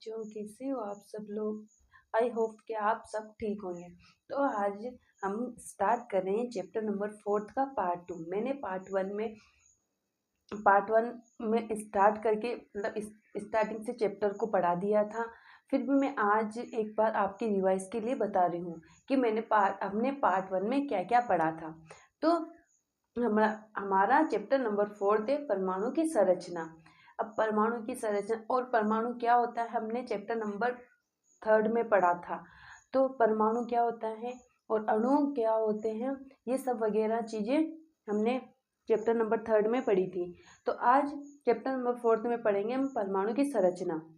बच्चों, कैसे हो आप सब लोग। आई होप कि आप सब ठीक होंगे। तो आज हम स्टार्ट कर रहे हैं चैप्टर नंबर 4 का पार्ट 2। मैंने पार्ट 1 में स्टार्ट करके मतलब स्टार्टिंग से चैप्टर को पढ़ा दिया था। फिर भी मैं आज एक बार आपकी रिवाइज के लिए बता रही हूँ कि हमने पार्ट 1 में क्या क्या पढ़ा था। तो हमारा चैप्टर नंबर 4 थे परमाणु की संरचना। अब परमाणु की संरचना और परमाणु क्या होता है हमने चैप्टर नंबर 3 में पढ़ा था। तो परमाणु क्या होता है और अणु क्या होते हैं, ये सब वगैरह चीज़ें हमने चैप्टर नंबर 3 में पढ़ी थी। तो आज चैप्टर नंबर 4 में पढ़ेंगे हम परमाणु की संरचना।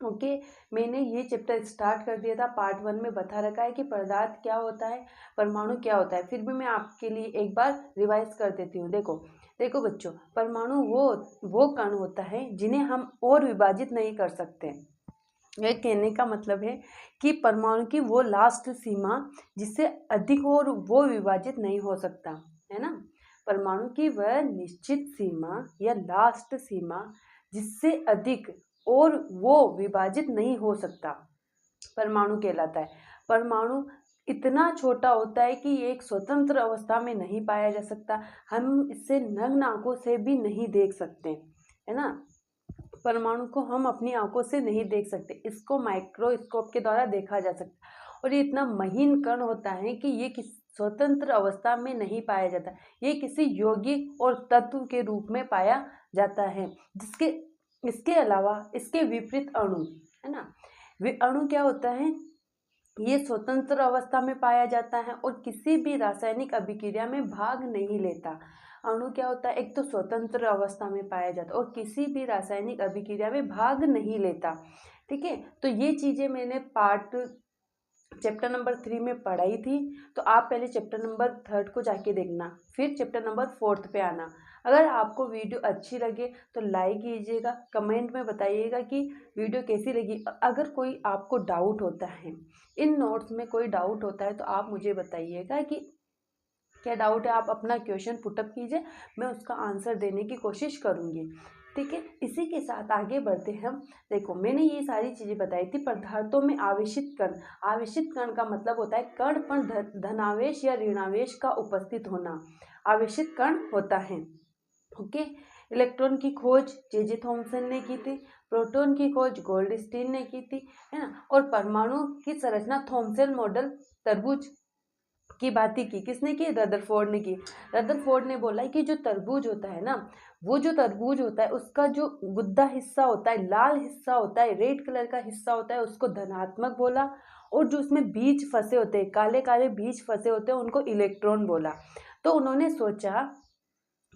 ओके, मैंने ये चैप्टर स्टार्ट कर दिया था। पार्ट 1 में बता रखा है कि पदार्थ क्या होता है, परमाणु क्या होता है। फिर भी मैं आपके लिए एक बार रिवाइज कर देती हूँ। देखो बच्चों, परमाणु वो कण होता है जिन्हें हम और विभाजित नहीं कर सकते। यह कहने का मतलब है कि परमाणु की वो लास्ट सीमा जिससे अधिक और वो विभाजित नहीं हो सकता, है ना। परमाणु की वह निश्चित सीमा या लास्ट सीमा जिससे अधिक और वो विभाजित नहीं हो सकता, परमाणु कहलाता है। परमाणु इतना छोटा होता है कि ये एक स्वतंत्र अवस्था में नहीं पाया जा सकता। हम इसे नग्न आंखों से भी नहीं देख सकते, है ना। परमाणु को हम अपनी आंखों से नहीं देख सकते, इसको माइक्रोस्कोप के द्वारा देखा जा सकता है। और ये इतना महीन कण होता है कि ये किसी स्वतंत्र अवस्था में नहीं पाया जाता, ये किसी यौगिक और तत्व के रूप में पाया जाता है। इसके अलावा इसके विपरीत अणु, है ना, वे अणु क्या होता है, ये स्वतंत्र अवस्था में पाया जाता है और किसी भी रासायनिक अभिक्रिया में भाग नहीं लेता। अणु क्या होता है, एक तो स्वतंत्र अवस्था में पाया जाता है और किसी भी रासायनिक अभिक्रिया में भाग नहीं लेता। ठीक है, तो ये चीजें मैंने चैप्टर नंबर 3 में पढ़ाई थी। तो आप पहले चैप्टर नंबर 3 को जाके देखना, फिर चैप्टर नंबर 4 पे आना। अगर आपको वीडियो अच्छी लगे तो लाइक कीजिएगा, कमेंट में बताइएगा कि वीडियो कैसी लगी। अगर कोई आपको डाउट होता है, इन नोट्स में कोई डाउट होता है, तो आप मुझे बताइएगा कि क्या डाउट है। आप अपना क्वेश्चन पुटअप कीजिए, मैं उसका आंसर देने की कोशिश करूँगी। ठीक है, इसी के साथ आगे बढ़ते हैं हम। देखो, मैंने ये सारी चीज़ें बताई थी। पदार्थों में आवेशित कण, आवेशित कण का मतलब होता है कण पर धनावेश या ऋणावेश का उपस्थित होना, आवेशित कण होता है। ओके, इलेक्ट्रॉन की खोज जे थॉमसन ने की थी, प्रोटॉन की खोज गोल्डस्टीन ने की थी, है ना। और परमाणु की संरचना थॉमसन मॉडल तरबूज की बात की किसने की, रदरफोर्ड ने की। रदरफोर्ड ने बोला कि जो तरबूज होता है ना, वो जो तरबूज होता है उसका जो गुद्दा हिस्सा होता है, लाल हिस्सा होता है, रेड कलर का हिस्सा होता है, उसको धनात्मक बोला। और जो उसमें बीज फंसे होते हैं, काले काले बीज फंसे होते हैं, उनको इलेक्ट्रॉन बोला। तो उन्होंने सोचा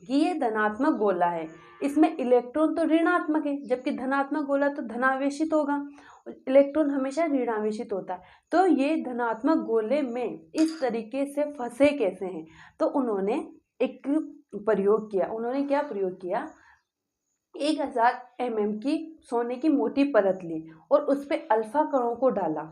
कि ये धनात्मक गोला है, इसमें इलेक्ट्रॉन तो ऋणात्मक है, जबकि धनात्मक गोला तो धनावेशित होगा, इलेक्ट्रॉन हमेशा ऋणावेशित होता है। तो ये धनात्मक गोले में इस तरीके से फंसे कैसे हैं। तो उन्होंने एक प्रयोग किया। उन्होंने क्या प्रयोग किया, 1000 mm की सोने की मोटी परत ली और उस पर अल्फा कणों को डाला।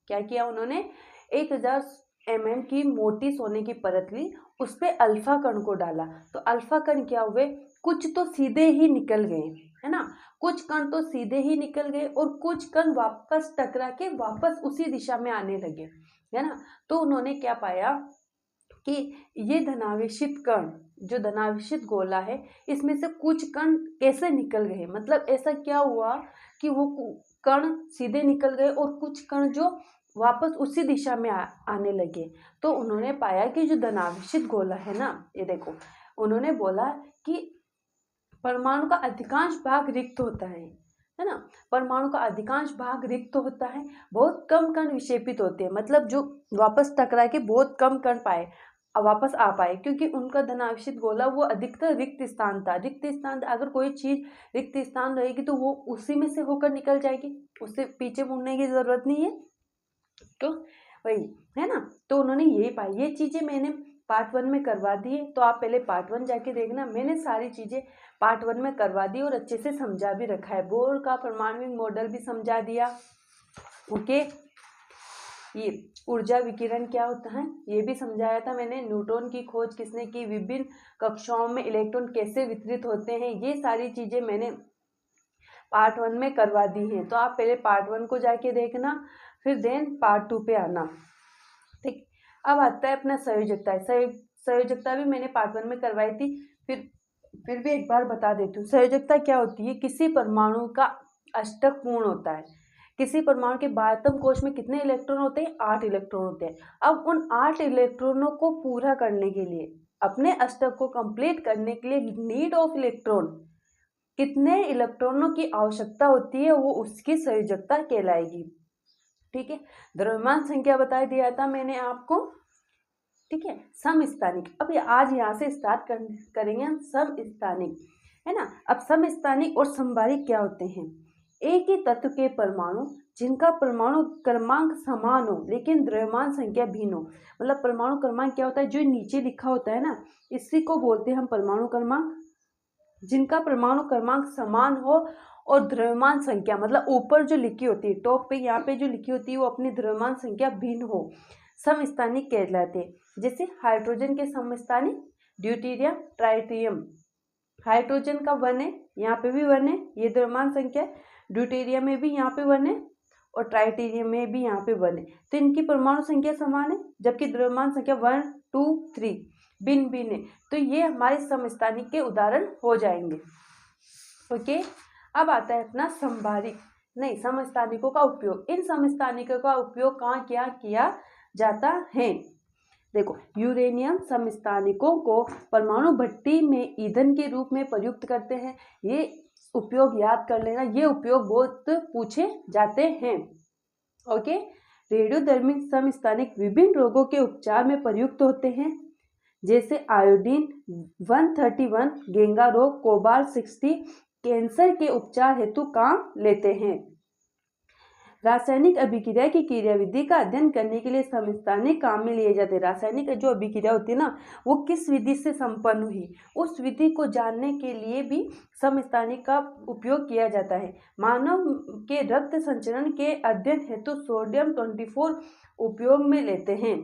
क्या किया उन्होंने, 1000 mm की मोटी सोने की परत ली, उस पर अल्फा कण को डाला। तो अल्फा कण क्या हुए, कुछ तो सीधे ही निकल गए, है ना, कुछ कण तो सीधे ही निकल गए और कुछ कण वापस टकरा के वापस उसी दिशा में आने लगे, है ना। तो उन्होंने क्या पाया कि ये धनावेशित कण, जो धनावेशित गोला है, इसमें से कुछ कण कैसे निकल गए, मतलब ऐसा क्या हुआ कि वो कण सीधे निकल गए और कुछ कण जो वापस उसी दिशा में आने लगे। तो उन्होंने पाया कि जो धनावेशित गोला है ना, ये देखो, उन्होंने बोला कि परमाणु का अधिकांश भाग रिक्त होता है ना। परमाणु का अधिकांश भाग रिक्त होता है, बहुत कम कण विक्षेपित होते हैं, मतलब जो वापस टकरा के बहुत कम कण वापस आ पाए, क्योंकि उनका धनावेशित गोला वो अधिकतर रिक्त स्थान था। रिक्त स्थान, अगर कोई चीज रिक्त स्थान रहेगी तो वो उसी में से होकर निकल जाएगी, उससे पीछे मुड़ने की जरूरत नहीं है। तो वही है ना। तो उन्होंने यही पाई, ये चीजें मैंने पार्ट 1 में करवा दी है। तो आप पहले पार्ट 1 जाके देखना, मैंने सारी चीजें पार्ट 1 में करवा दी और अच्छे से समझा भी रखा है। बोर का परमाणविक मॉडल भी समझा दिया। ओके, ये ऊर्जा विकिरण क्या होता है ये भी समझाया था मैंने। न्यूट्रॉन की खोज किसने की, विभिन्न कक्षाओं में इलेक्ट्रॉन कैसे वितरित होते हैं, ये सारी चीजें मैंने पार्ट 1 में करवा दी हैं, तो आप पहले पार्ट 1 को जाके देखना, फिर देन पार्ट 2 पे आना। ठीक, अब आता है अपना संयोजकता। संयोजकता भी मैंने पार्ट 1 में करवाई थी, फिर भी एक बार बता देती हूँ। संयोजकता क्या होती है? किसी परमाणु का अष्टक पूर्ण होता है। किसी परमाणु के बाह्यतम कोश में कितने इलेक्ट्रॉन होते हैं? 8 इलेक्ट्रॉन होते हैं। अब उन 8 इलेक्ट्रॉनों को पूरा करने के लिए, अपने अष्टक को कंप्लीट करने के लिए नीड ऑफ इलेक्ट्रॉन, कितने इलेक्ट्रॉनों की आवश्यकता होती है, वो उसकी संयोजकता कहलाएगी। ठीक है, द्रव्यमान संख्या बता दिया था मैंने आपको। ठीक है, समस्थानिक। अब आज यहाँ से स्टार्ट करेंगे हम समस्थानिक, है ना। अब समस्थानिक और समबारिक क्या होते हैं? एक ही तत्व के परमाणु जिनका परमाणु क्रमांक समान हो लेकिन द्रव्यमान संख्या भिन्न हो। मतलब परमाणु क्रमांक क्या होता है? जो नीचे लिखा होता है ना, इसी को बोलते हैं हम परमाणु क्रमांक। जिनका परमाणु क्रमांक समान हो और द्रव्यमान संख्या, मतलब ऊपर जो लिखी होती है टॉप पे, यहाँ पे जो लिखी होती है वो अपनी द्रव्यमान संख्या भिन्न हो, समस्थानिक कहलाते हैं। जैसे हाइड्रोजन के समस्थानिक ड्यूटेरियम, ट्राइटिरियम। हाइड्रोजन का 1 है, यहाँ पे भी 1 है, ये द्रव्यमान संख्या। ड्यूटेरियम में भी यहाँ पे 1 है और ट्राइटेरियम में भी यहाँ पे 1 है। तो इनकी परमाणु संख्या समान है, जबकि द्रव्यमान संख्या 1, 2, 3 भिन्न भिन्न है। तो ये हमारे समस्थानिक के उदाहरण हो जाएंगे। ओके, अब आता है अपना समबारिक, नहीं समस्थानिकों का उपयोग। इन समस्थानिकों का उपयोग कहाँ क्या किया जाता है? देखो, यूरेनियम समस्थानिकों को परमाणु भट्टी में ईंधन के रूप में प्रयुक्त करते हैं। ये उपयोग याद कर लेना, ये उपयोग बहुत पूछे जाते हैं। ओके, रेडियोधर्मी समस्थानिक विभिन्न रोगों के उपचार में प्रयुक्त होते हैं, जैसे आयोडीन 131 गेंगा रोग, कोबाल 60 कैंसर के उपचार हेतु काम लेते हैं। रासायनिक अभिक्रिया की क्रियाविधि का अध्ययन करने के लिए समस्थानिक काम में लिए जाते हैं। रासायनिक जो अभिक्रिया होती है ना, वो किस विधि से संपन्न हुई, उस विधि को जानने के लिए भी समस्थानिक का उपयोग किया जाता है। मानव के रक्त संचरण के अध्ययन हेतु सोडियम 24 उपयोग में लेते हैं।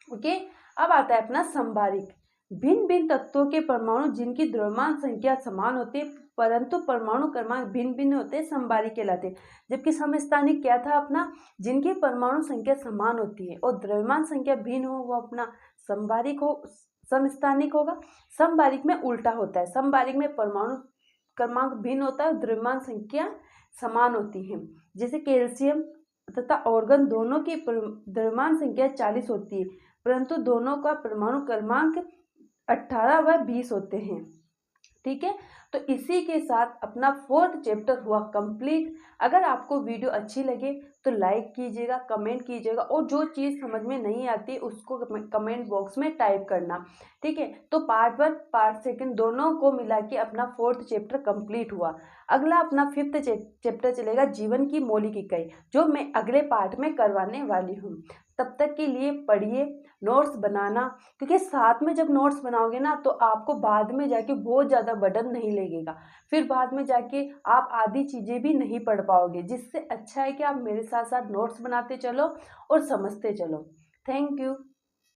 ओके, अब आता है अपना समबारिक। भिन्न भिन्न तत्वों के परमाणु जिनकी द्रव्यमान संख्या समान होती है परंतु परमाणु क्रमांक भिन्न भिन्न होते हैं, समबारिक कहलाते हैं। जबकि समस्थानिक क्या था अपना? जिनकी परमाणु संख्या समान होती है और द्रव्यमान संख्या भिन्न हो, वो अपना समबारिक हो, समस्थानिक होगा। समबारिक में उल्टा होता है, समबारिक में परमाणु क्रमांक भिन्न होता है, द्रव्यमान संख्या समान होती है। जैसे कैल्शियम तथा ऑर्गन दोनों की द्रव्यमान संख्या 40 होती है, परंतु दोनों का परमाणु क्रमांक 18 व 20 होते हैं। ठीक है, तो इसी के साथ अपना 4th चैप्टर हुआ कंप्लीट। अगर आपको वीडियो अच्छी लगे तो लाइक कीजिएगा, कमेंट कीजिएगा, और जो चीज़ समझ में नहीं आती उसको कमेंट बॉक्स में टाइप करना। ठीक है, तो पार्ट 1 पार्ट 2 दोनों को मिला के अपना 4th चैप्टर कंप्लीट हुआ। अगला अपना 5th चैप्टर चलेगा जीवन की मौलिक इकाई, जो मैं अगले पार्ट में करवाने वाली हूँ। तब तक के लिए पढ़िए, नोट्स बनाना, क्योंकि साथ में जब नोट्स बनाओगे ना तो आपको बाद में जाके बहुत ज़्यादा बर्डन नहीं लगेगा। फिर बाद में जाके आप आधी चीज़ें भी नहीं पढ़ पाओगे, जिससे अच्छा है कि आप मेरे साथ साथ नोट्स बनाते चलो और समझते चलो। Thank you.